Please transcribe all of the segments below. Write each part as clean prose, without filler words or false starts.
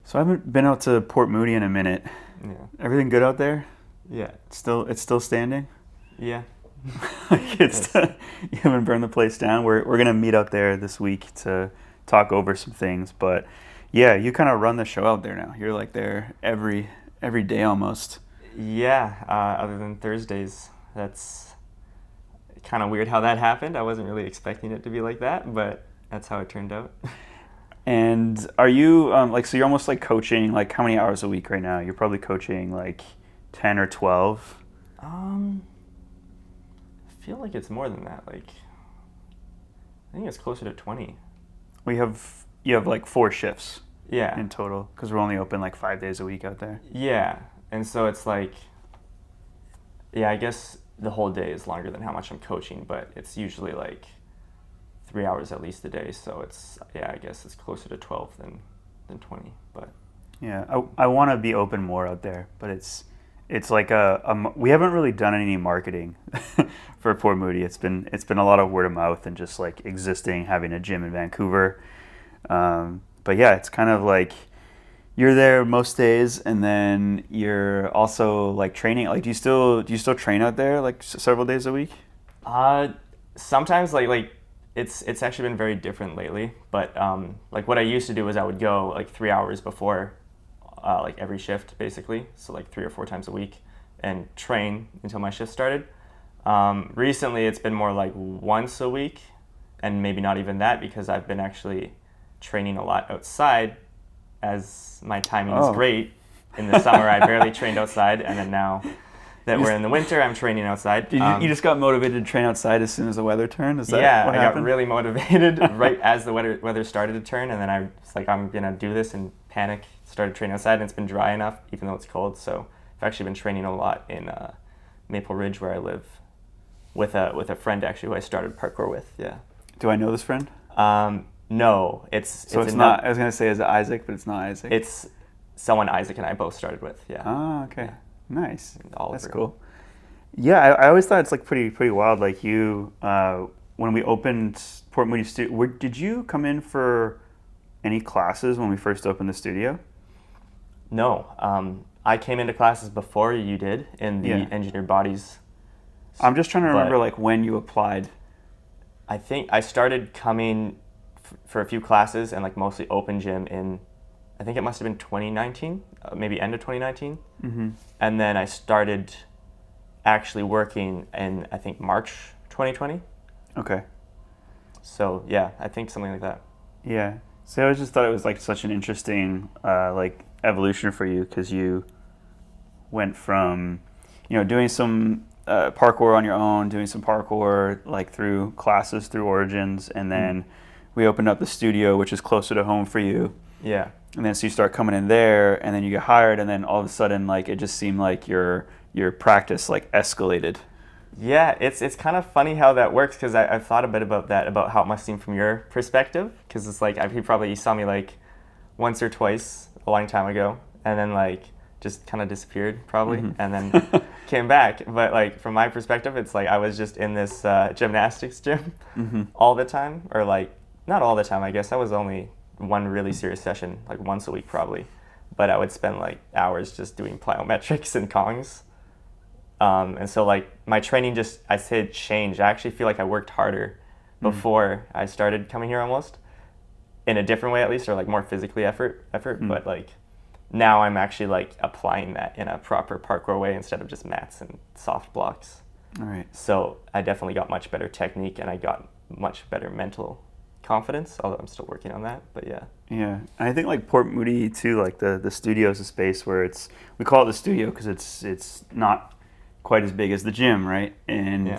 So I haven't been out to Port Moody in a minute. Yeah. Everything good out there? Yeah. It's still standing? Yeah. Like you haven't burned the place down. We're gonna meet out there this week to talk over some things. But yeah, you kind of run the show out there now. You're like there every day almost. Yeah. Other than Thursdays, that's kind of weird how that happened. I wasn't really expecting it to be like that, but that's how it turned out. And are you so you're almost like coaching like how many hours a week right now? You're probably coaching like 10 or 12. I feel like it's more than that. Like, I think it's closer to 20. You have like 4 shifts Yeah. in total because we're only open like 5 days a week out there. Yeah. And so it's like, yeah, I guess the whole day is longer than how much I'm coaching, but it's usually like 3 hours at least a day. So it's, yeah, I guess it's closer to 12 than 20. But Yeah, I want to be open more out there, but it's like we haven't really done any marketing for Port Moody. It's been a lot of word of mouth and just like existing, having a gym in Vancouver. But yeah, it's kind of like you're there most days, and then you're also like training. Like, do you still train out there like several days a week? sometimes like it's actually been very different lately. But like what I used to do is I would go like 3 hours before like every shift basically, so like 3 or 4 times a week, and train until my shift started. Recently it's been more like once a week, and maybe not even that, because I've been actually training a lot outside, as my timing is great. In the summer I barely trained outside, and then now that we're in the winter I'm training outside. You just got motivated to train outside as soon as the weather turned? Is that what I happened? got really motivated right as the weather started to turn, and then I was like, I'm gonna do this, and panic, started training outside, and it's been dry enough even though it's cold. So I've actually been training a lot in Maple Ridge, where I live, with a friend actually who I started parkour with. Yeah. Do I know this friend? No, it's not. I was gonna say, is it Isaac, but it's not Isaac. It's someone Isaac and I both started with. Yeah. Oh, okay. Yeah. Nice. Oliver. That's cool. Yeah, I always thought it's like pretty wild. Like you, when we opened Port Moody Studio, did you come in for any classes when we first opened the studio? No, I came into classes before you did in the engineered bodies. I'm just trying to remember like when you applied. I think I started coming for a few classes and like mostly open gym in, I think it must have been 2019, maybe end of 2019. Mm-hmm. And then I started actually working in, I think, March 2020. Okay. So yeah, I think something like that. Yeah. So I just thought it was like such an interesting like evolution for you, because you went from doing some parkour on your own, doing some parkour like through classes through Origins, and then we opened up the studio, which is closer to home for you. Yeah. And then so you start coming in there, and then you get hired, and then all of a sudden like it just seemed like your practice like escalated. Yeah, it's kind of funny how that works, because I've thought a bit about that, about how it must seem from your perspective, because it's like you saw me like once or twice a long time ago, and then like just kind of disappeared probably, and then came back. But like from my perspective, it's like I was just in this gymnastics gym all the time, or like not all the time, I guess. I was only one really serious session like once a week probably, but I would spend like hours just doing plyometrics and Kongs. And so like my training just, I say, changed. I actually feel like I worked harder before I started coming here, almost in a different way at least, or like more physically effort. But like now I'm actually like applying that in a proper parkour way instead of just mats and soft blocks. All right. So I definitely got much better technique, and I got much better mental confidence, although I'm still working on that. But yeah. Yeah, and I think like Port Moody too, like the studio is a space where we call it the studio because it's not quite as big as the gym, right? And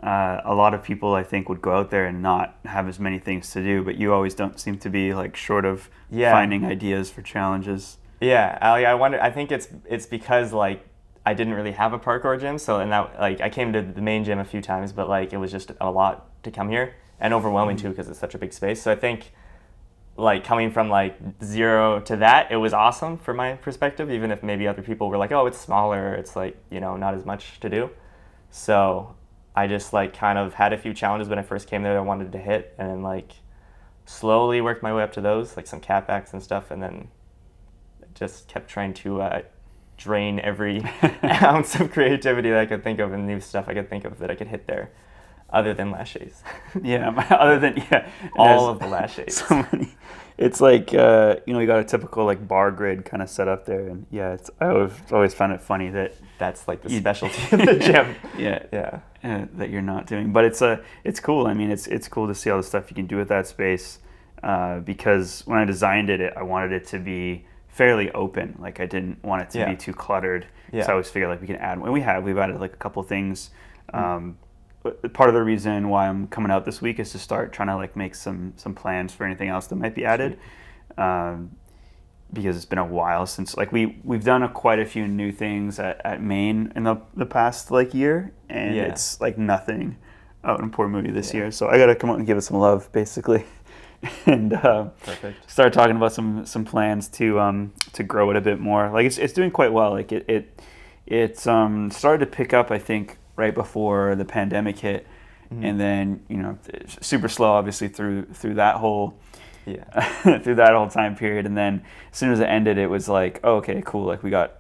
a lot of people I think would go out there and not have as many things to do, but you always don't seem to be like short of finding ideas for challenges. Yeah, I wonder. I think it's because like I didn't really have a parkour gym, so and that like I came to the main gym a few times, but like it was just a lot to come here, and overwhelming too, because it's such a big space. So I think like coming from like zero to that, it was awesome from my perspective, even if maybe other people were like, oh, it's smaller, it's like, not as much to do. So I just like kind of had a few challenges when I first came there that I wanted to hit, and then like slowly worked my way up to those, like some catbacks and stuff, and then just kept trying to drain every ounce of creativity that I could think of and new stuff I could think of that I could hit there, other than laches. Yeah, other than all of the laches. So many. It's like you got a typical like bar grid kind of set up there, and I always found it funny that that's like the specialty of the gym. Yeah. That you're not doing, but it's cool. I mean, it's cool to see all the stuff you can do with that space, because when I designed it, I wanted it to be fairly open. Like I didn't want it to be too cluttered. So I always figured like we can add, and we've added like a couple things. But part of the reason why I'm coming out this week is to start trying to like make some plans for anything else that might be added, because it's been a while since like we've done quite a few new things at Maine in the past like year, and it's like nothing out in Port Moody this year. So I got to come out and give it some love, basically, and start talking about some plans to grow it a bit more. Like it's doing quite well. Like it started to pick up, I think, right before the pandemic hit, and then super slow, obviously through that whole through that whole time period, and then as soon as it ended, it was like, oh, okay, cool. Like we got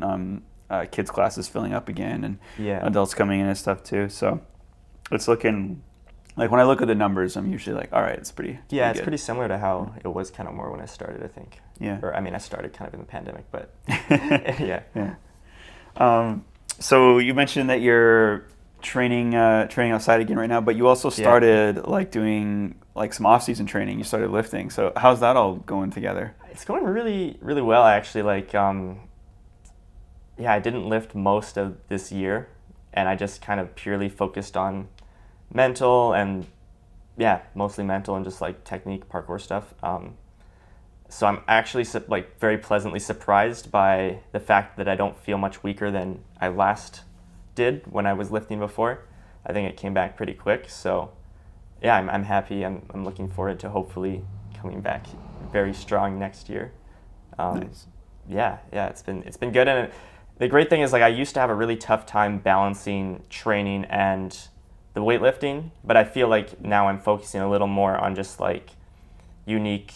kids classes filling up again, and adults coming in and stuff too. So it's looking like, when I look at the numbers, I'm usually like, all right, it's pretty. It's pretty similar to how it was kind of more when I started, I think. Yeah. Or I mean, I started kind of in the pandemic, but So you mentioned that you're training outside again right now, but you also started like doing like some off-season training. You started lifting. So how's that all going together? It's going really, really well, actually. Like, I didn't lift most of this year, and I just kind of purely focused on mental and mostly mental and just like technique, parkour stuff. So I'm actually like very pleasantly surprised by the fact that I don't feel much weaker than I last did when I was lifting before. I think it came back pretty quick. So I'm happy. I'm looking forward to hopefully coming back very strong next year. Nice. It's been good. And the great thing is, like, I used to have a really tough time balancing training and the weightlifting, but I feel like now I'm focusing a little more on just like unique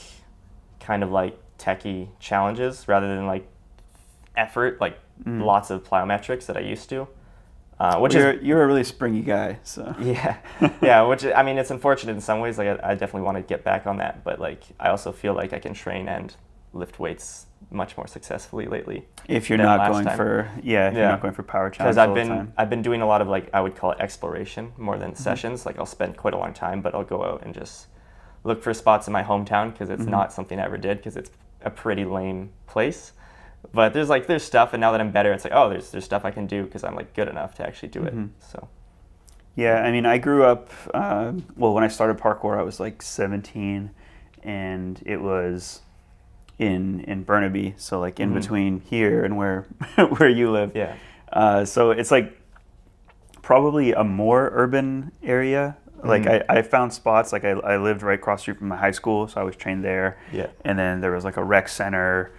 kind of like techie challenges rather than like effort, like lots of plyometrics that I used to. You're a really springy guy, so which, I mean, it's unfortunate in some ways. Like I definitely want to get back on that, but like I also feel like I can train and lift weights much more successfully lately. If you're not going for not going for power challenges all the time. I've been doing a lot of, like, I would call it exploration more than sessions. Like I'll spend quite a long time, but I'll go out and just look for spots in my hometown, because it's not something I ever did, because it's a pretty lame place. But there's stuff, and now that I'm better, it's like, oh, there's stuff I can do because I'm like good enough to actually do it. So yeah, I mean, I grew up when I started parkour, I was like 17, and it was in Burnaby, so like in between here and where you live. So it's like probably a more urban area. Like I found spots, like I lived right across the street from my high school, so I was trained there. And then there was like a rec center,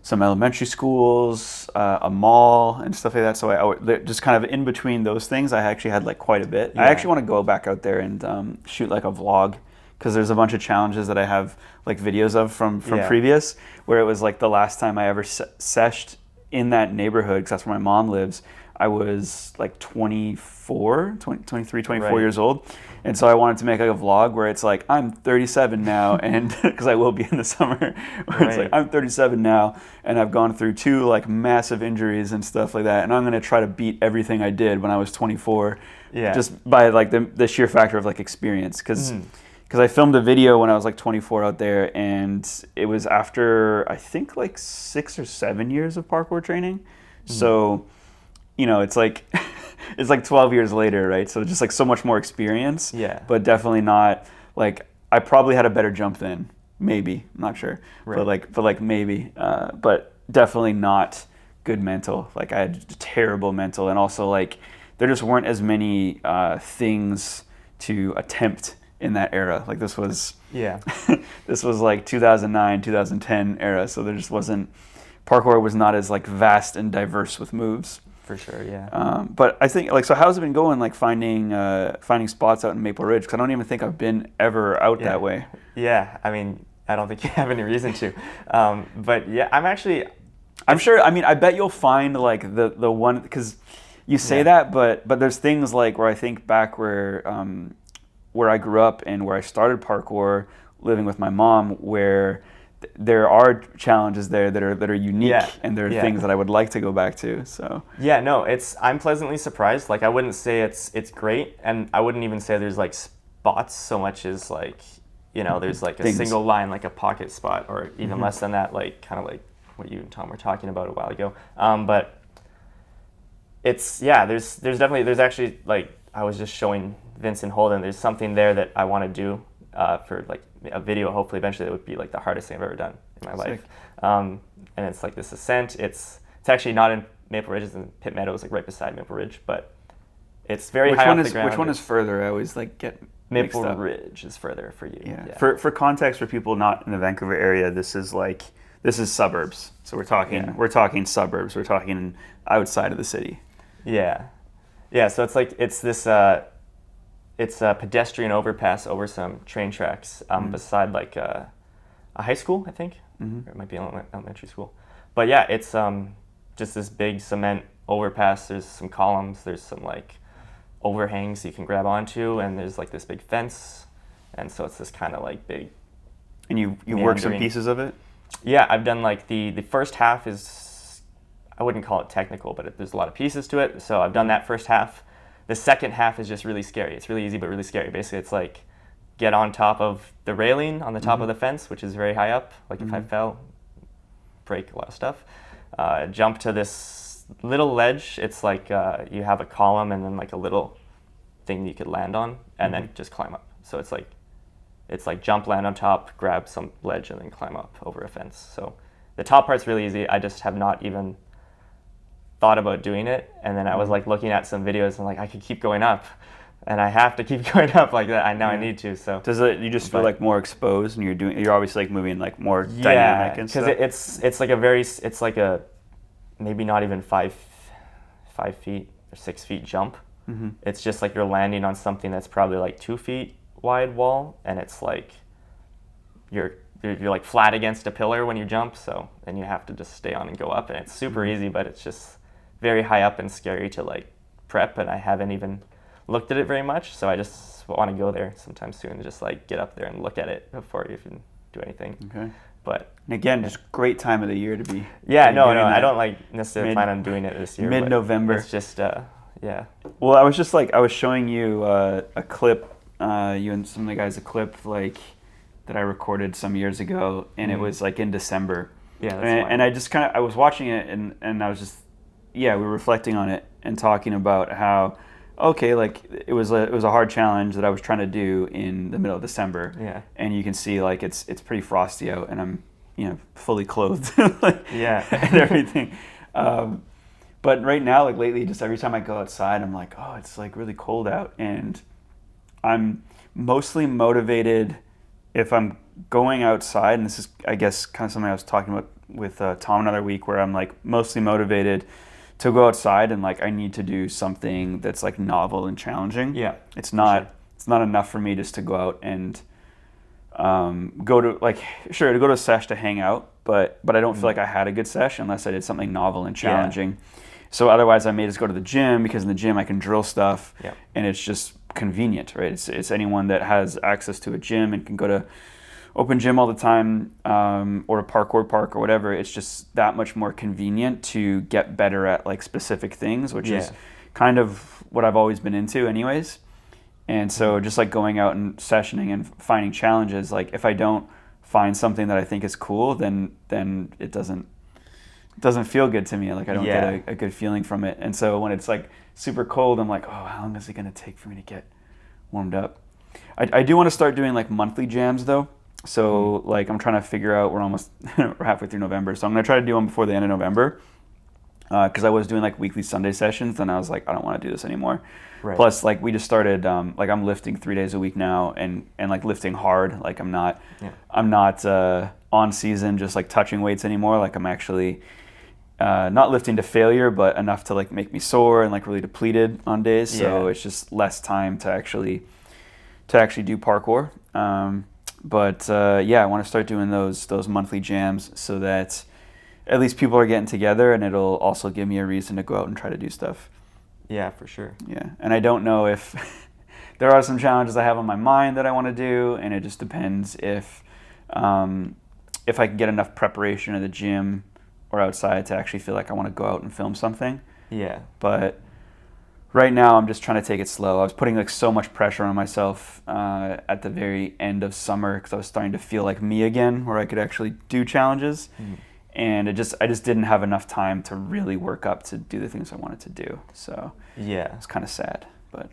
some elementary schools, a mall and stuff like that. So I just kind of in between those things, I actually had like quite a bit. I actually want to go back out there and shoot like a vlog, because there's a bunch of challenges that I have like videos of from previous, where it was like the last time I ever seshed in that neighborhood, because that's where my mom lives. I was like 23, 24 years old. And so I wanted to make like a vlog where it's like, I'm 37 now, and because I will be in the summer, where it's like, I'm 37 now, and I've gone through 2 like massive injuries and stuff like that, and I'm going to try to beat everything I did when I was 24, just by like the sheer factor of like experience. Because I filmed a video when I was like 24 out there, and it was after, I think, like 6 or 7 years of parkour training. So, it's like it's like 12 years later, right? So just like so much more experience, but definitely not like, I probably had a better jump then, maybe, I'm not sure, but like maybe, but definitely not good mental. Like I had terrible mental, and also like there just weren't as many things to attempt in that era. Like this was this was like 2009, 2010 era, so there just wasn't, parkour was not as like vast and diverse with moves. For sure, but I think, like, so how's it been going, like finding spots out in Maple Ridge? Because I don't even think I've been ever out that way. I mean, I don't think you have any reason to. But yeah, I'm actually, I'm sure. I mean, I bet you'll find like the one, because you say that, but there's things like where I think back where I grew up and where I started parkour, living with my mom, where there are challenges there that are unique, and there are things that I would like to go back to. So yeah, no, I'm pleasantly surprised. Like I wouldn't say it's great, and I wouldn't even say there's like spots so much as like, you know, there's like a single line, like a pocket spot, or even less than that, like kind of like what you and Tom were talking about a while ago. But it's there's actually, like I was just showing Vince and Holden, there's something there that I want to do for like a video, hopefully eventually, that would be like the hardest thing I've ever done in my life. And it's like this ascent. It's actually not in Maple Ridge, it's in Pitt Meadows, like right beside Maple Ridge, but it's very high off the ground. Which one is further? I always like get Maple Ridge is further for you. Yeah. For context, for people not in the Vancouver area, this is suburbs. So we're talking suburbs. We're talking outside of the city. Yeah. So it's this it's a pedestrian overpass over some train tracks beside like a high school, I think. Or it might be an elementary school. But yeah, it's just this big cement overpass. There's some columns. There's some like overhangs you can grab onto, and there's like this big fence. And so it's this kind of like big. And you work some pieces of it? Yeah, I've done like the first half is, I wouldn't call it technical, but there's a lot of pieces to it. So I've done that first half. The second half is just really scary. It's really easy, but really scary. Basically, it's like get on top of the railing on the top of the fence, which is very high up. Like if I fell, break a lot of stuff. Jump to this little ledge. It's like you have a column and then like a little thing you could land on, and then just climb up. So it's like jump, land on top, grab some ledge, and then climb up over a fence. So the top part's really easy. I just have not even thought about doing it, and then I was like looking at some videos and like I could keep going up, and I have to keep going up like that. I need to. So does it? You just feel like more exposed, and you're obviously like moving like more dynamic and stuff. Because it's like a maybe not even 5 feet or 6 feet jump. It's just like you're landing on something that's probably like 2 feet wide wall, and it's like you're like flat against a pillar when you jump. So then you have to just stay on and go up, and it's super easy, but it's just very high up and scary to like prep, and I haven't even looked at it very much, so I just want to go there sometime soon and just like get up there and look at it before you even do anything. Okay. But and again, just great time of the year to be. Yeah, no, I don't like necessarily plan on doing it this year. Mid-November. It's just yeah. Well, I was showing you a clip, you and some of the guys, a clip like that I recorded some years ago, and it was like in December. Yeah, that's and I just I was watching it, and I was just we were reflecting on it and talking about how, okay, like it was a hard challenge that I was trying to do in the middle of December. Yeah. And you can see like it's pretty frosty out, and I'm fully clothed and everything. But right now, like lately, just every time I go outside, I'm like, oh, it's like really cold out, and I'm mostly motivated if I'm going outside, and this is, I guess, kind of something I was talking about with Tom another week, where I'm like mostly motivated to go outside, and like I need to do something that's like novel and challenging. Yeah, it's not enough for me just to go out and go to a sesh to hang out, but I don't feel like I had a good sesh unless I did something novel and challenging. Yeah. So otherwise, I may just go to the gym, because in the gym I can drill stuff, and it's just convenient, right? It's anyone that has access to a gym and can go to open gym all the time, or a parkour park or whatever. It's just that much more convenient to get better at like specific things, which is kind of what I've always been into anyways. And so just like going out and sessioning and finding challenges, like if I don't find something that I think is cool, then it doesn't feel good to me. Like I don't get a good feeling from it. And so when it's like super cold, I'm like, oh, how long is it going to take for me to get warmed up? I do want to start doing like monthly jams though. So like I'm trying to figure out, we're almost we're halfway through November, so I'm going to try to do one before the end of November, because I was doing like weekly Sunday sessions, and I was like, I don't want to do this anymore. Right. Plus, like we just started, like I'm lifting 3 days a week now, and like lifting hard. Like I'm not on season just like touching weights anymore. Like I'm actually not lifting to failure, but enough to like make me sore and like really depleted on days. So it's just less time to actually do parkour. But I want to start doing those monthly jams so that at least people are getting together, and it'll also give me a reason to go out and try to do stuff. Yeah, for sure. Yeah, and I don't know if there are some challenges I have on my mind that I want to do, and it just depends if I can get enough preparation in the gym or outside to actually feel like I want to go out and film something. Yeah. But right now, I'm just trying to take it slow. I was putting like so much pressure on myself at the very end of summer because I was starting to feel like me again, where I could actually do challenges, and I just didn't have enough time to really work up to do the things I wanted to do. So yeah, it's kind of sad, but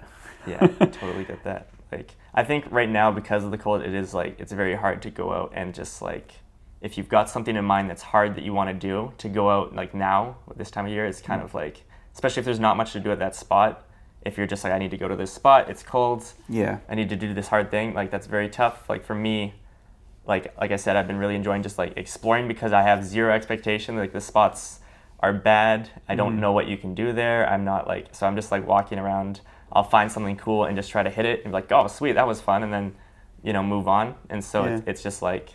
yeah, I totally get that. Like, I think right now because of the cold, it is like it's very hard to go out and just like if you've got something in mind that's hard that you want to do, to go out like now this time of year, it's kind of like, especially if there's not much to do at that spot. If you're just like, I need to go to this spot, it's cold, yeah, I need to do this hard thing, like that's very tough. Like for me, like I said, I've been really enjoying just like exploring because I have zero expectation. Like the spots are bad. I don't know what you can do there. I'm not like, so I'm just like walking around. I'll find something cool and just try to hit it and be like, oh sweet, that was fun, and then move on. And so it's just like,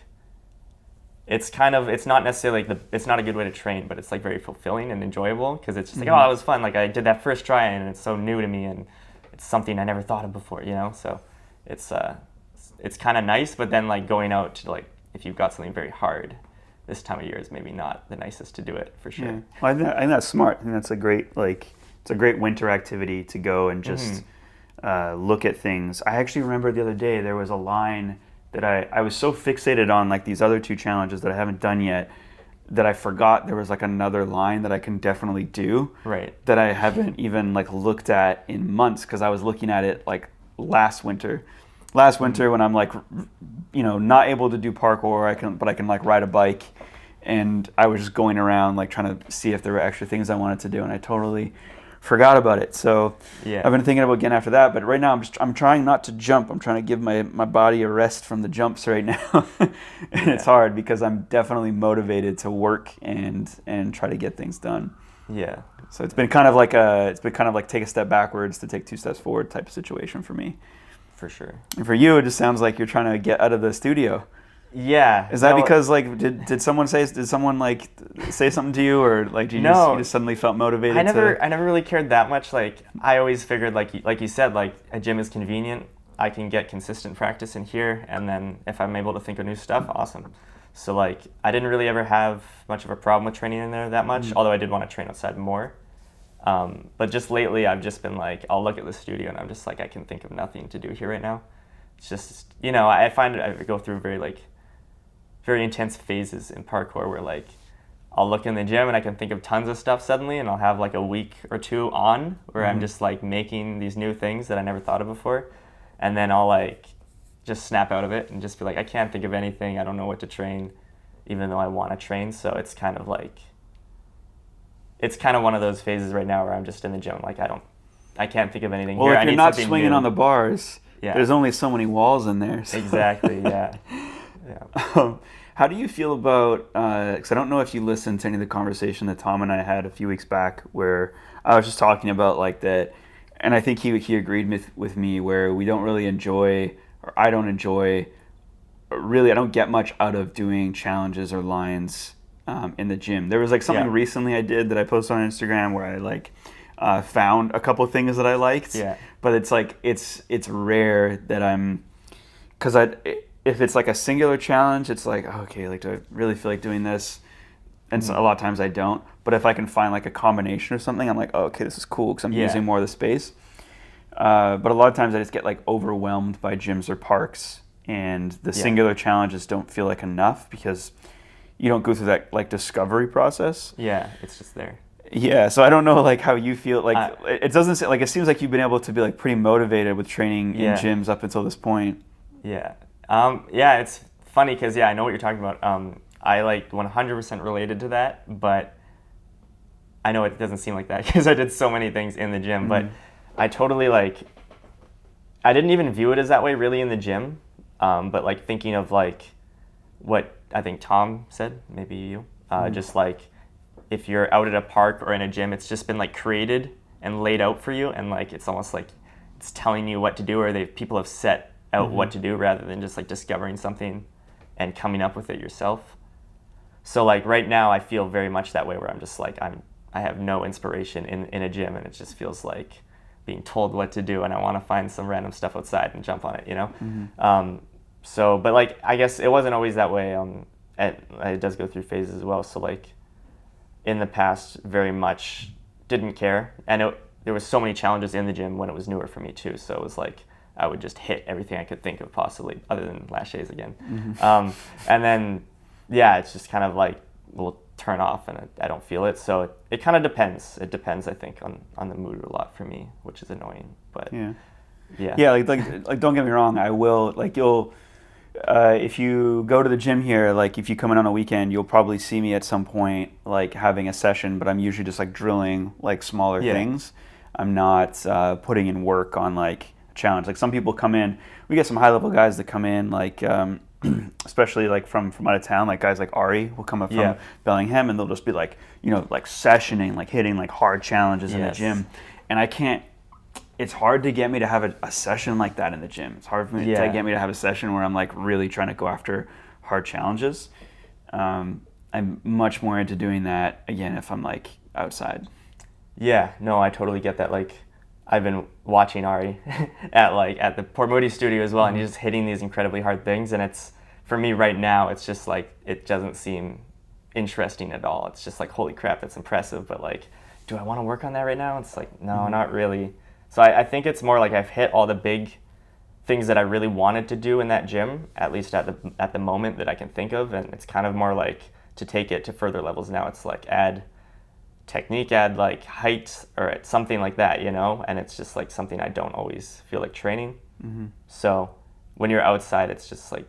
it's kind of, it's not necessarily like it's not a good way to train, but it's like very fulfilling and enjoyable because it's just like, oh, that was fun. Like I did that first try and it's so new to me and it's something I never thought of before, So it's kind of nice, but then like going out to like, if you've got something very hard this time of year is maybe not the nicest to do it for sure. Yeah. Well, I think that's smart. I think that's a great, it's a great winter activity to go and just look at things. I actually remember the other day there was a line that I was so fixated on like these other two challenges that I haven't done yet that I forgot there was like another line that I can definitely do. Right. That I haven't even like looked at in months because I was looking at it like last winter when I'm like, not able to do parkour, but I can like ride a bike, and I was just going around like trying to see if there were extra things I wanted to do, and I totally forgot about it. So yeah. I've been thinking about getting after that, but right now I'm trying not to jump. I'm trying to give my body a rest from the jumps right now, and it's hard because I'm definitely motivated to work and try to get things done. Yeah. So it's been kind of like take a step backwards to take two steps forward type of situation for me. For sure. And for you, it just sounds like you're trying to get out of the studio. Yeah. Is that because like did someone like say something to you, or like you just suddenly felt motivated? I never really cared that much. Like I always figured like you said, like a gym is convenient. I can get consistent practice in here, and then if I'm able to think of new stuff, awesome. So like I didn't really ever have much of a problem with training in there that much, although I did want to train outside more. But just lately, I've just been like, I'll look at the studio and I'm just like, I can think of nothing to do here right now. It's just, I find I go through very intense phases in parkour where like, I'll look in the gym and I can think of tons of stuff suddenly, and I'll have like a week or two on where I'm just like making these new things that I never thought of before. And then I'll like just snap out of it and just be like, I can't think of anything. I don't know what to train, even though I want to train. So it's kind of one of those phases right now where I'm just in the gym, like I can't think of anything. Well, here. if you're not swinging on the bars, there's only so many walls in there. So. Exactly, yeah. Yeah. How do you feel about, because I don't know if you listened to any of the conversation that Tom and I had a few weeks back where I was just talking about like that, and I think he agreed with me where we don't really enjoy, or I don't enjoy, really I don't get much out of doing challenges or lines in the gym. There was like something recently I did that I posted on Instagram where I like found a couple of things that I liked. Yeah. But it's like it's rare that because if it's like a singular challenge, it's like okay, like do I really feel like doing this? And so a lot of times I don't. But if I can find like a combination of something, I'm like, oh, okay, this is cool because I'm using more of the space. But a lot of times I just get like overwhelmed by gyms or parks, and the singular challenges don't feel like enough because you don't go through that like discovery process. Yeah, it's just there. Yeah, so I don't know like how you feel. Like it doesn't seem like, it seems like you've been able to be like pretty motivated with training in gyms up until this point. Yeah, it's funny because I know what you're talking about. I like 100% related to that, but I know it doesn't seem like that because I did so many things in the gym. But I totally like. I didn't even view it as that way really in the gym, but like thinking of like what I think Tom said, maybe you, just like if you're out at a park or in a gym, it's just been like created and laid out for you, and like it's almost like it's telling you what to do, or people have set out what to do rather than just like discovering something and coming up with it yourself. So like right now I feel very much that way where I'm just like I have no inspiration in a gym, and it just feels like being told what to do, and I want to find some random stuff outside and jump on it, you know? So, but like, I guess it wasn't always that way. It does go through phases as well. So like in the past, very much didn't care. And there was so many challenges in the gym when it was newer for me too. So it was like, I would just hit everything I could think of possibly, other than laches again. And then, yeah, it's just kind of like, will turn off and I don't feel it. So it kind of depends. It depends, I think, on the mood a lot for me, which is annoying. But yeah, like don't get me wrong. I will, like, you'll, if you go to the gym here, like if you come in on a weekend, you'll probably see me at some point like having a session, but I'm usually just like drilling like smaller things. I'm not putting in work on like a challenge. Like some people come in, we get some high level guys that come in like especially like from out of town, like guys like Ari will come up from Bellingham, and they'll just be like, you know, like sessioning, like hitting like hard challenges in the gym. And I can't, it's hard to get me to have a session like that in the gym. It's hard for me to get me to have a session where I'm like really trying to go after hard challenges. I'm much more into doing that again if I'm like outside. Yeah, no, I totally get that. Like, I've been watching Ari at the Portmoody studio as well, and he's just hitting these incredibly hard things. And it's, for me right now, it's just like, it doesn't seem interesting at all. It's just like, holy crap, that's impressive. But like, do I want to work on that right now? It's like, no, not really. So I think it's more like I've hit all the big things that I really wanted to do in that gym, at least at the moment that I can think of. And it's kind of more like to take it to further levels now. It's like add technique, add like height or something like that, you know? And it's just like something I don't always feel like training. So when you're outside, it's just like,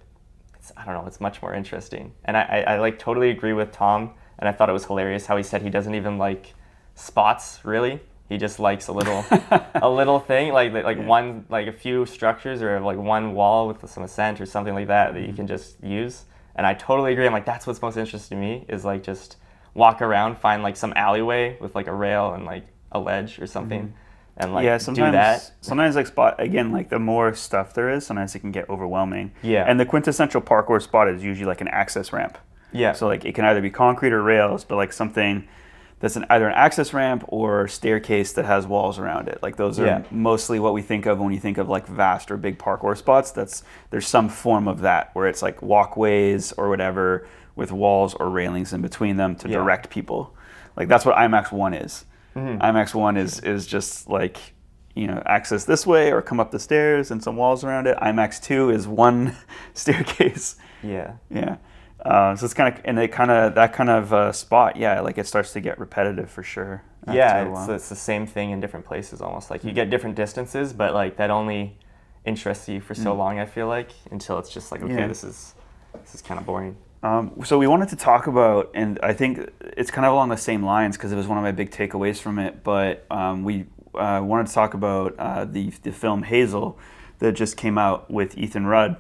I don't know, it's much more interesting. And I like totally agree with Tom. And I thought it was hilarious how he said he doesn't even like spots really. He just likes a little thing, like one, like a few structures or like one wall with some ascent or something like that you can just use. And I totally agree. I'm like, that's what's most interesting to me, is like just walk around, find like some alleyway with like a rail and like a ledge or something, and like do that. Sometimes like spot, again, like the more stuff there is, sometimes it can get overwhelming. Yeah. And the quintessential parkour spot is usually like an access ramp. Yeah. So like it can either be concrete or rails, but like something that's either an access ramp or staircase that has walls around it. Like those are mostly what we think of when you think of like vast or big parkour spots. There's some form of that where it's like walkways or whatever with walls or railings in between them to direct people. Like that's what IMAX 1 is. IMAX 1 is just like, you know, access this way or come up the stairs and some walls around it. IMAX 2 is one staircase. Yeah. So it's kind of, and that kind of spot, like it starts to get repetitive for sure. It's the same thing in different places almost. Like you get different distances, but like that only interests you for so long, I feel like, until it's just like, okay, this is kind of boring. So we wanted to talk about, and I think it's kind of along the same lines because it was one of my big takeaways from it, but we wanted to talk about the film Hazel that just came out with Ethan Rudd.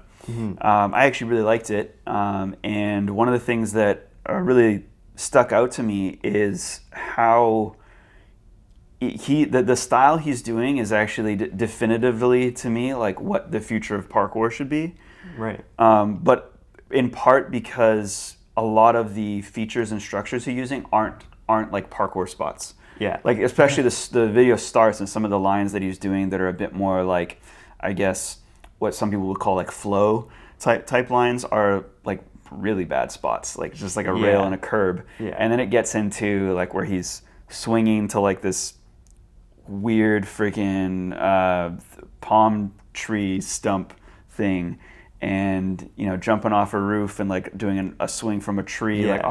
I actually really liked it, and one of the things that really stuck out to me is how the style he's doing is actually definitively to me like what the future of parkour should be. Right. But in part because a lot of the features and structures he's using aren't like parkour spots. Yeah. Like especially the video starts and some of the lines that he's doing that are a bit more like, I guess, what some people would call like flow type lines are like really bad spots, like just like a rail and a curb. And then it gets into like where he's swinging to like this weird freaking palm tree stump thing, and you know, jumping off a roof and like doing a swing from a tree like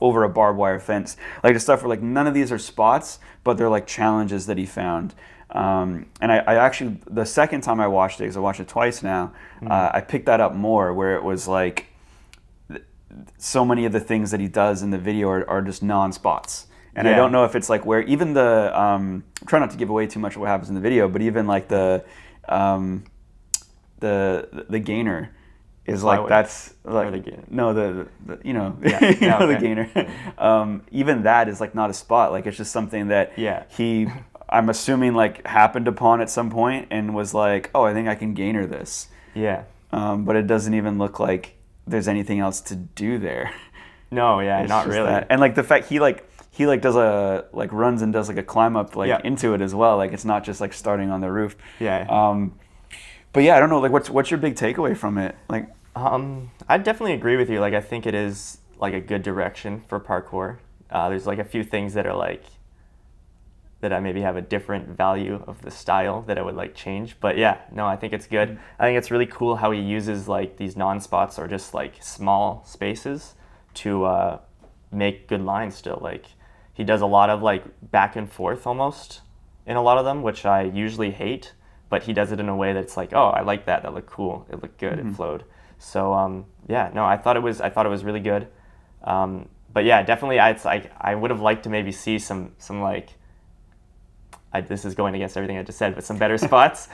over a barbed wire fence, like the stuff where like none of these are spots, but they're like challenges that he found. And I actually, the second time I watched it, because I watched it twice now, I picked that up more, where it was like so many of the things that he does in the video are just non-spots. And I don't know if it's like where even the, try not to give away too much of what happens in the video, but even like the gainer is like, that's like, the you know, the gainer. Even that is like not a spot. Like it's just something that he, I'm assuming like happened upon at some point and was like, oh, I think I can gainer this. But it doesn't even look like there's anything else to do there. No, yeah, It's not just really. that. And like the fact he does a like runs and does like a climb up like Yeah. into it as well. Like it's not just like starting on the roof. Yeah. But yeah, I don't know. Like what's your big takeaway from it? Like I definitely agree with you. Like I think it is like a good direction for parkour. There's like a few things that are like that I maybe have a different value of the style that I would like change. But yeah, no, I think it's good. I think it's really cool how he uses like these non-spots or just like small spaces to make good lines still. Like he does a lot of like back and forth almost in a lot of them, which I usually hate, but he does it in a way that's like, oh, I like that. That looked cool. It looked good. It flowed. So yeah, no, I thought it was really good. But yeah, definitely, I would have liked to maybe see some like. This is going against everything I just said, but some better spots.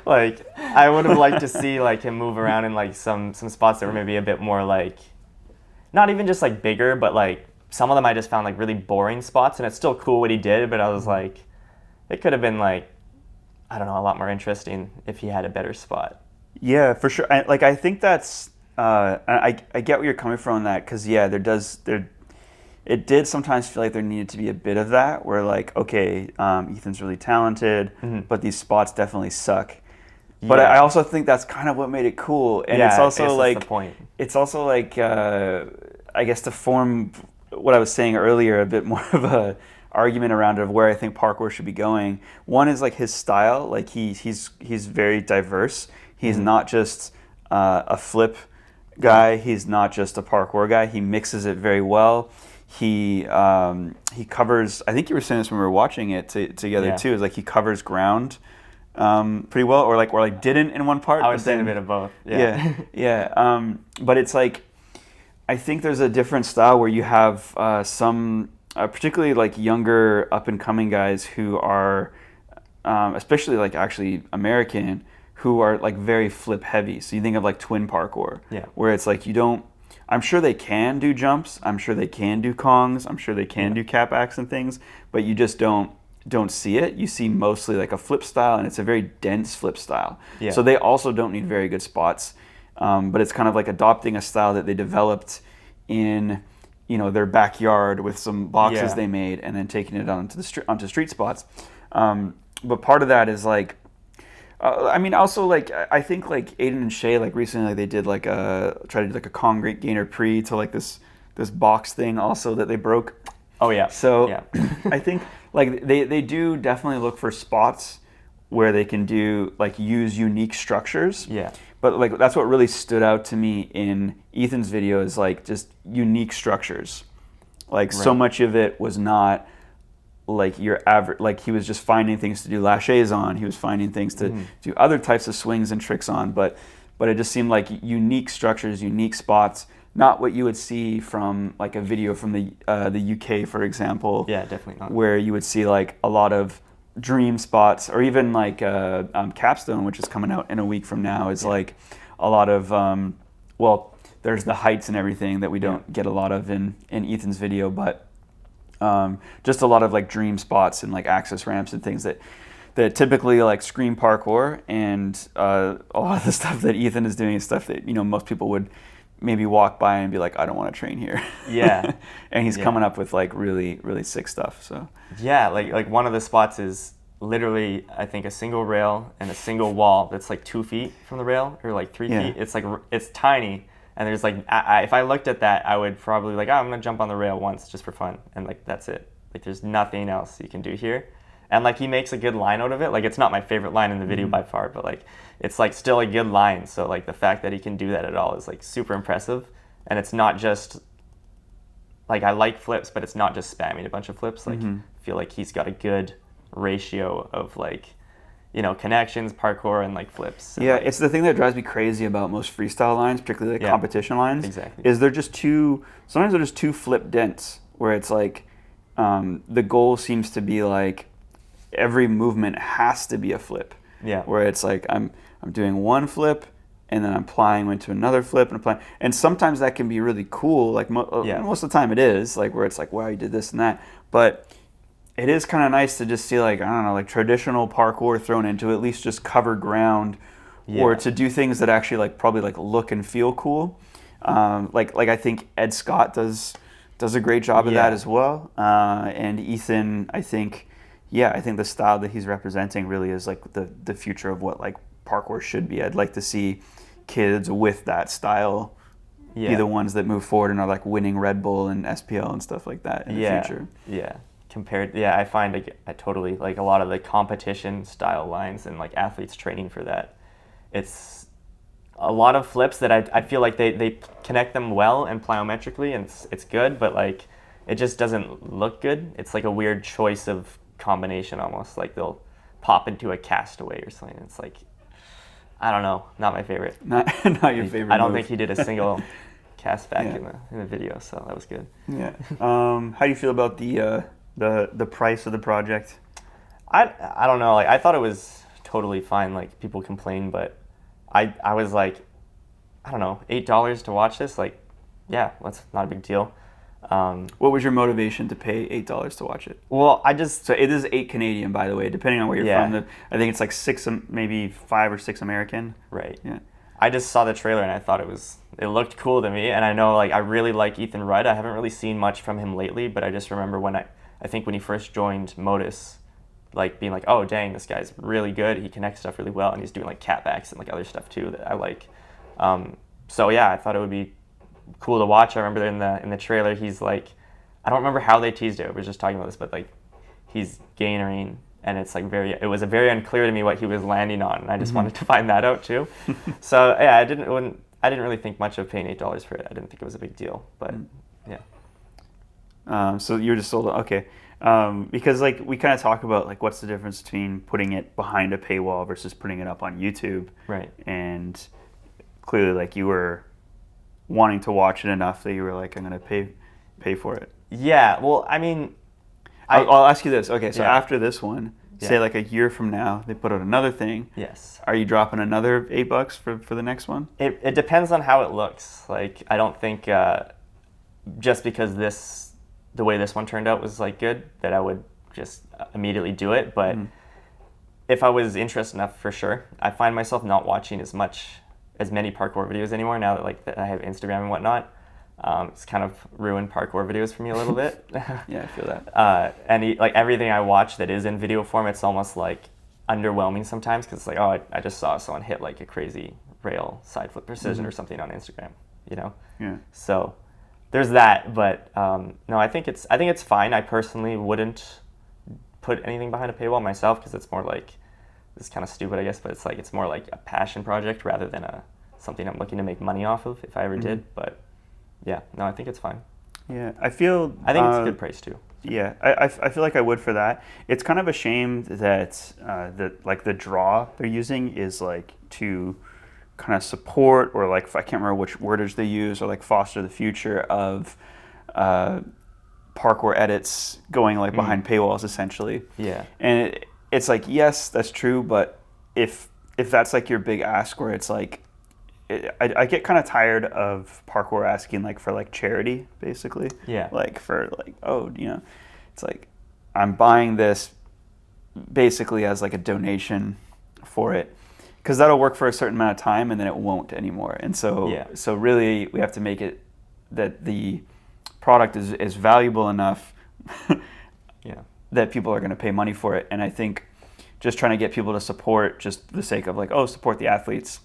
Like I would have liked to see like him move around in like some spots that were maybe a bit more like, not even just like bigger, but like some of them I just found like really boring spots, and it's still cool what he did, but I was like, it could have been like, I don't know, a lot more interesting if he had a better spot. yeah, for sure. I think that's I get where you're coming from on that because yeah, it did sometimes feel like there needed to be a bit of that where like okay, Ethan's really talented, but these spots definitely suck. But Yeah. I also think that's kind of what made it cool, and Yeah, it's I also guess that's like the point. it's also like I guess to form what I was saying earlier, a bit more of a argument around of where I think parkour should be going. One is like his style, like he's very diverse. He's not just a flip guy. He's not just a parkour guy. He mixes it very well. He covers. I think you were saying this when we were watching it together Yeah. too. Is like he covers ground pretty well, or like didn't in one part. I was but saying a then- bit of both. yeah, yeah. But it's like I think there's a different style where you have some, particularly like younger up and coming guys who are, especially like actually American, who are like very flip heavy. So you think of like twin parkour, Yeah. where it's like you don't. I'm sure they can do jumps. I'm sure they can do kongs. I'm sure they can do cap acts and things, but you just don't see it. You see mostly like a flip style, and it's a very dense flip style. Yeah. So they also don't need very good spots, but it's kind of like adopting a style that they developed in their backyard with some boxes Yeah. they made, and then taking it onto street spots. But part of that is like. I mean, also like I think like Aiden and Shay like recently like they did like try to do like a concrete gainer pre to like this box thing also that they broke. Oh yeah. So yeah. I think like they do definitely look for spots where they can do like use unique structures. Yeah. But like that's what really stood out to me in Ethan's video is like just unique structures. Like so Right. much of it was not like your average, like he was just finding things to do laches on. He was finding things to do other types of swings and tricks on. But it just seemed like unique structures, unique spots, not what you would see from like a video from the UK, for example. Yeah, definitely not. Where you would see like a lot of dream spots, or even like Capstone, which is coming out in a week from now, is like a lot of well, there's the heights and everything that we don't get a lot of in Ethan's video, but just a lot of like dream spots and like access ramps and things that typically like scream parkour, and a lot of the stuff that Ethan is doing is stuff that most people would maybe walk by and be like, I don't want to train here. Yeah. And he's coming up with like really really sick stuff. So Yeah, like one of the spots is literally I think a single rail and a single wall that's like 2 feet from the rail or like 3 Yeah. feet. It's like it's tiny. And there's like, if I looked at that, I would probably like, I'm gonna jump on the rail once just for fun, and like that's it. Like there's nothing else you can do here, and like he makes a good line out of it. Like it's not my favorite line in the video by far, but like it's like still a good line. So like the fact that he can do that at all is like super impressive, and it's not just like I like flips, but it's not just spamming a bunch of flips. Like I feel like he's got a good ratio of like connections, parkour, and like flips. And yeah, like, it's the thing that drives me crazy about most freestyle lines, particularly like Yeah. competition lines. Exactly. Is they're just sometimes they're just too flip dense, where it's like the goal seems to be like every movement has to be a flip. Yeah. Where it's like I'm doing one flip and then I'm applying into another flip and applying, and sometimes that can be really cool. Like most of the time it is like where it's like, wow, you did this and that, but it is kind of nice to just see like, I don't know, like traditional parkour thrown into at least just covered ground, or to do things that actually like probably like look and feel cool. Like I think Ed Scott does a great job of that Yeah. as well. And Ethan, I think the style that he's representing really is like the future of what like parkour should be. I'd like to see kids with that style be the Yeah. ones that move forward and are like winning Red Bull and SPL and stuff like that in the Yeah. future. Yeah. I find I totally like a lot of the competition style lines and like athletes training for that. It's a lot of flips that I feel like they connect them well and plyometrically, and it's good, but like it just doesn't look good. It's like a weird choice of combination almost. Like they'll pop into a castaway or something. It's like, I don't know, not my favorite. Not your favorite. I don't move. think he did a single cast back Yeah. in the video, so that was good. Yeah. How do you feel about the price of the project? I don't know. Like I thought it was totally fine. Like people complain, but I was like, I don't know, $8 to watch this. Like, yeah, that's not a big deal. What was your motivation to pay $8 to watch it? Well, I just So it is 8 Canadian, by the way, depending on where you're Yeah. from. I think it's like 6, maybe 5 or 6 American. right. Yeah. I just saw the trailer and I thought it looked cool to me. And I know like I really like Ethan Rudd. I haven't really seen much from him lately, but I just remember when I think when he first joined Modus, like being like, oh dang, this guy's really good. He connects stuff really well, and he's doing like catbacks and like other stuff too that I like. So yeah, I thought it would be cool to watch. I remember in the trailer, he's like, I don't remember how they teased it. We were just talking about this, but like he's gainering, and it's like it was very unclear to me what he was landing on, and I just wanted to find that out too. So yeah, I didn't really think much of paying $8 for it. I didn't think it was a big deal, but yeah. So you were just sold on, okay. Because like we kind of talk about like what's the difference between putting it behind a paywall versus putting it up on YouTube. Right. And clearly like you were wanting to watch it enough that you were like, I'm going to pay for it. Yeah. Well, I mean, I'll ask you this. Okay, so Yeah. after this one, say Yeah. like a year from now, they put out another thing. yes. Are you dropping another $8 for the next one? It depends on how it looks. Like I don't think just because the way this one turned out was like good that I would just immediately do it. But if I was interested enough, for sure. I find myself not watching as many parkour videos anymore now that I have Instagram and whatnot. It's kind of ruined parkour videos for me a little bit. Yeah, I feel that. Like everything I watch that is in video form, it's almost like underwhelming sometimes because it's like, oh, I just saw someone hit like a crazy rail side flip precision or something on Instagram, you know? Yeah. So there's that, but no, I think it's fine. I personally wouldn't put anything behind a paywall myself because it's more like, this is kind of stupid, I guess, but it's more like a passion project rather than something I'm looking to make money off of if I ever did. But yeah, no, I think it's fine. Yeah, I think it's a good price too. Yeah, I feel like I would for that. It's kind of a shame that like the draw they're using is like to kind of support or like I can't remember which wordage they use or like foster the future of parkour edits going like behind paywalls essentially. Yeah. And it's like yes, that's true, but if that's like your big ask where it's like I get kind of tired of parkour asking like for like charity basically. Yeah. Like for like, oh, you know, it's like I'm buying this basically as like a donation for it because that'll work for a certain amount of time and then it won't anymore. And so so really we have to make it that the product is valuable enough that people are going to pay money for it. And I think just trying to get people to support just the sake of like, oh, support the athletes.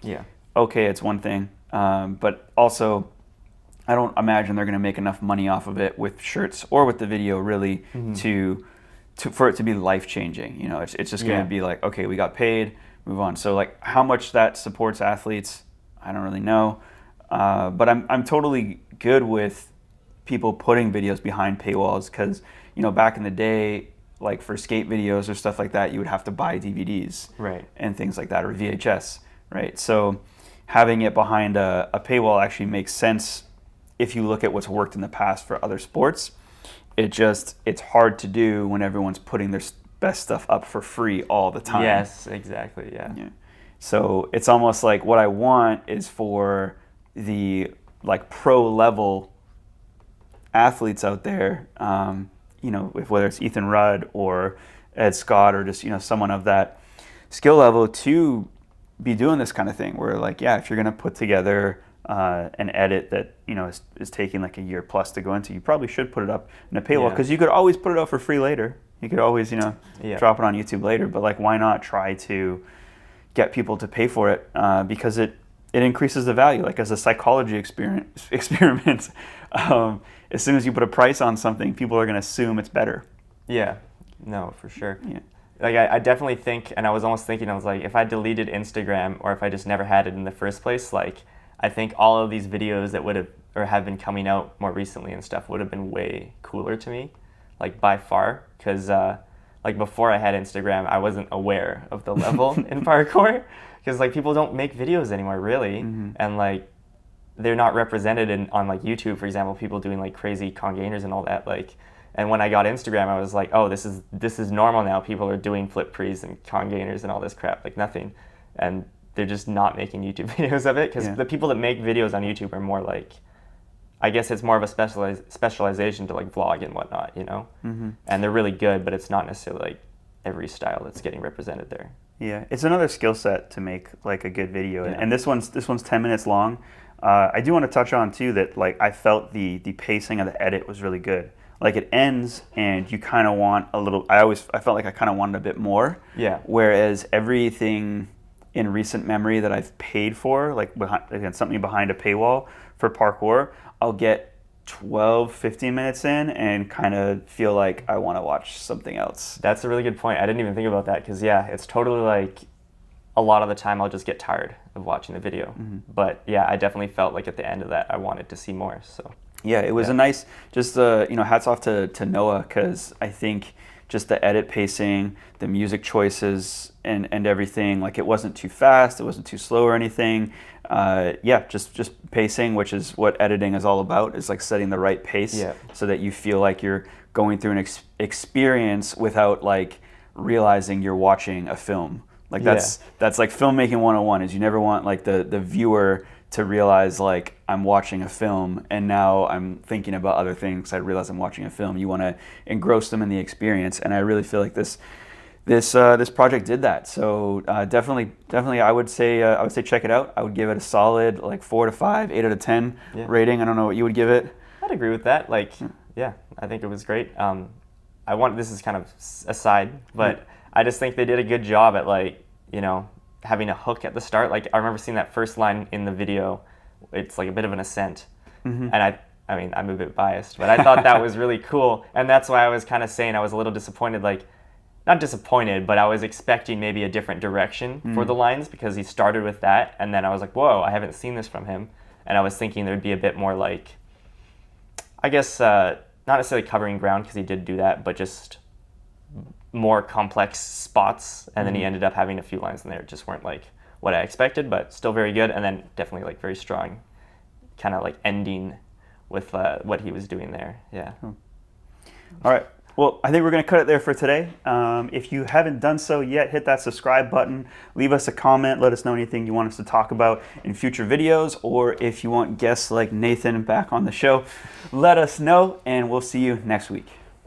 Yeah. Okay, it's one thing, but also I don't imagine they're going to make enough money off of it with shirts or with the video really to for it to be life changing. You know, it's just going to be like, okay, we got paid, move on. So like how much that supports athletes, I don't really know, but I'm totally good with people putting videos behind paywalls because you know back in the day, like for skate videos or stuff like that, you would have to buy DVDs and things like that or VHS, right? So having it behind a paywall actually makes sense if you look at what's worked in the past for other sports. It's hard to do when everyone's putting their best stuff up for free all the time. Yes, exactly, yeah. So it's almost like what I want is for the like pro level athletes out there, you know, whether it's Ethan Rudd or Ed Scott or just, you know, someone of that skill level to be doing this kind of thing where like, yeah, if you're going to put together an edit that is taking like a year plus to go into, you probably should put it up in a paywall, Yeah. because you could always put it up for free later. You could always Yeah. drop it on YouTube later. But like, why not try to get people to pay for it, because it increases the value. Like, as a psychology experiment, as soon as you put a price on something, people are going to assume it's better. Yeah, no, for sure. Yeah. Like, I definitely think, and I was almost thinking, I was like, if I deleted Instagram, or if I just never had it in the first place, like, I think all of these videos that would have, or have been coming out more recently and stuff, would have been way cooler to me, like, by far, because like, before I had Instagram, I wasn't aware of the level in parkour, because like, people don't make videos anymore, really. And like, they're not represented on like YouTube, for example, people doing like crazy congainers and all that. Like, and when I got Instagram, I was like, oh, this is normal now. People are doing flip prees and congainers and all this crap, like nothing, and they're just not making YouTube videos of it, because the people that make videos on YouTube are more like, I guess it's more of a specialization to like vlog and whatnot, and they're really good, but it's not necessarily like every style that's getting represented there. Yeah, it's another skill set to make like a good video, Yeah. and this one's 10 minutes long. I do want to touch on too that like, I felt the pacing of the edit was really good. Like, it ends and you kind of want a little. I felt like I kind of wanted a bit more. Yeah. Whereas everything in recent memory that I've paid for, like something behind a paywall for parkour, I'll get 12, 15 minutes in and kind of feel like I want to watch something else. That's a really good point. I didn't even think about that, because yeah, it's totally like, a lot of the time I'll just get tired of watching the video. But yeah, I definitely felt like at the end of that I wanted to see more. So yeah, it was a nice, just hats off to Noah, because I think just the edit pacing, the music choices, and everything, like, it wasn't too fast, it wasn't too slow or anything. Just pacing, which is what editing is all about, is like setting the right pace, so that you feel like you're going through an experience without like realizing you're watching a film. Like, that's like filmmaking 101, is you never want like the viewer to realize like, I'm watching a film and now I'm thinking about other things. I realize I'm watching a film. You want to engross them in the experience, and I really feel like this project did that. So definitely, I would say check it out. I would give it a solid like 4 to 5, 8 out of 10 rating. I don't know what you would give it. I'd agree with that. Like, yeah, I think it was great. This is kind of aside, but I just think they did a good job at like, having a hook at the start. Like, I remember seeing that first line in the video. It's like a bit of an ascent, and I mean, I'm a bit biased, but I thought that was really cool, and that's why I was kind of saying I was a little disappointed. Like, not disappointed, but I was expecting maybe a different direction for the lines, because he started with that, and then I was like, whoa, I haven't seen this from him, and I was thinking there'd be a bit more like, I guess, not necessarily covering ground, because he did do that, but just more complex spots, and then he ended up having a few lines in there that just weren't like what I expected, but still very good, and then definitely like very strong kind of like ending with what he was doing there. Yeah. All right. Well, I think we're going to cut it there for today. If you haven't done so yet, hit that subscribe button. Leave us a comment. Let us know anything you want us to talk about in future videos, or if you want guests like Nathan back on the show, let us know, and we'll see you next week.